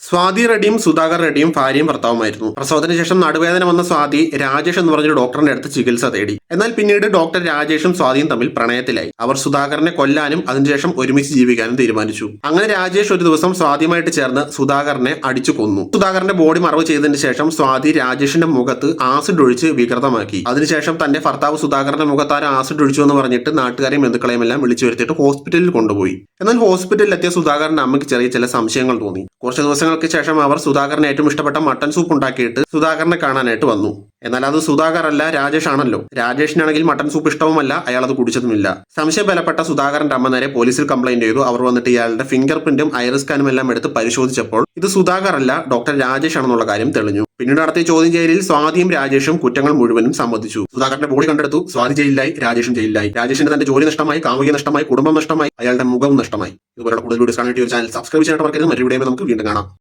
സ്വാതി റെഡ്ഡിയും സുധാകർ റെഡ്ഡിയും ഭാര്യയും ഭർത്താവുമായിരുന്നു. പ്രസവത്തിന് ശേഷം നടുവേദന വന്ന സ്വാതി രാജേഷ് എന്ന് പറഞ്ഞൊരു ഡോക്ടറിന്റെ അടുത്ത് ചികിത്സ തേടി. എന്നാൽ പിന്നീട് ഡോക്ടർ രാജേഷും സ്വാതിയും തമ്മിൽ പ്രണയത്തിലായി. അവർ സുധാകരനെ കൊല്ലാനും അതിനുശേഷം ഒരുമിച്ച് ജീവിക്കാനും തീരുമാനിച്ചു. അങ്ങനെ രാജേഷ് ഒരു ദിവസം സ്വാതിയുമായിട്ട് ചേർന്ന് സുധാകരനെ അടിച്ചു കൊന്നു. സുധാകരന്റെ ബോഡി മറവ് ചെയ്തതിന് ശേഷം സ്വാതി രാജേഷിന്റെ മുഖത്ത് ആസിഡ് ഒഴിച്ച് വികൃതമാക്കി. അതിനുശേഷം തന്റെ ഭർത്താവ് സുധാകരന്റെ മുഖത്താര ആസിഡ് ഒഴിച്ചു എന്ന് പറഞ്ഞിട്ട് നാട്ടുകാരെയും ബന്ധുക്കളെയും എല്ലാം വിളിച്ചു വരുത്തിയിട്ട് ഹോസ്പിറ്റലിൽ കൊണ്ടുപോയി. എന്നാൽ ഹോസ്പിറ്റലിൽ എത്തിയ സുധാകരന്റെ അമ്മയ്ക്ക് ചെറിയ ചില സംശയങ്ങൾ തോന്നി. കുറച്ച് ദിവസങ്ങൾക്ക് ശേഷം അവർ സുധാകരന് ഏറ്റവും ഇഷ്ടപ്പെട്ട മട്ടൻ സൂപ്പ് ഉണ്ടാക്കിയിട്ട് സുധാകരനെ കാണാനായിട്ട് വന്നു. എന്നാൽ അത് സുധാകർ അല്ല, രാജേഷ് ആണല്ലോ. രാജേഷിനാണെങ്കിൽ മട്ടൻ സൂപ്പ് ഇഷ്ടവുമല്ല, അയാൾ അത് കുടിച്ചതുമില്ല. സംശയം ബലപ്പെട്ട സുധാകരന്റെ അമ്മ നേരെ പോലീസിൽ കംപ്ലൈന്റ് ചെയ്തു. അവർ വന്നിട്ട് ഇയാളുടെ ഫിംഗർ പ്രിന്റും ഐറിസ് സ്കാനും എല്ലാം എടുത്ത് പരിശോധിച്ചപ്പോൾ ഇത് സുധാകർ അല്ല, ഡോക്ടർ രാജേഷ് ആണെന്നുള്ള കാര്യം തെളിഞ്ഞു. പിന്നീട് നടത്തിയ ചോദ്യം ചെയ്യലിൽ സ്വാതിയും രാജേഷും കുറ്റങ്ങൾ മുഴുവനും സമ്മതിച്ചു. സുധാകരന്റെ ബോഡി കണ്ടെടുത്തു. സ്വാതി ജയിലിലായി, രാജേഷും ജയിലിലായി. രാജേഷിന്റെ തന്റെ ജോലി നഷ്ടമായി, കാമുകി നഷ്ടമായി, കുടുംബം നഷ്ടമായി, അയാളുടെ മുഖവും നഷ്ടമായി. ഇതുപോലുള്ള കൂടുതൽ വീഡിയോസ് കാണാൻ ചാനൽ സബ്സ്ക്രൈബ് ചെയ്യാനായിട്ട് മറക്കരുത്. മറ്റൊരു വീഡിയോ നമുക്ക് വീണ്ടും കാണാം.